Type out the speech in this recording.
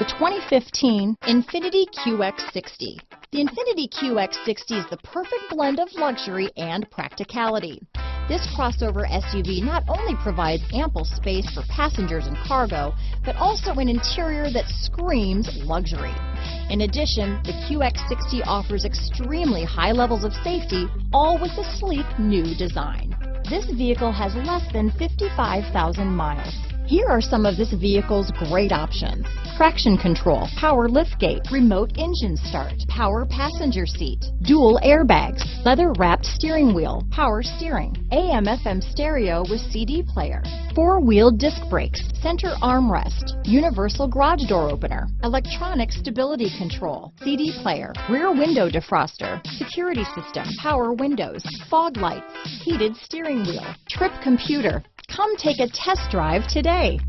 The 2015 INFINITI QX60. The INFINITI QX60 is the perfect blend of luxury and practicality. This crossover SUV not only provides ample space for passengers and cargo, but also an interior that screams luxury. In addition, the QX60 offers extremely high levels of safety, all with a sleek new design. This vehicle has less than 55,000 miles. Here are some of this vehicle's great options: traction control, power liftgate, remote engine start, power passenger seat, dual airbags, leather-wrapped steering wheel, power steering, AM/FM stereo with CD player, four-wheel disc brakes, center armrest, universal garage door opener, electronic stability control, CD player, rear window defroster, security system, power windows, fog lights, heated steering wheel, trip computer. Come take a test drive today.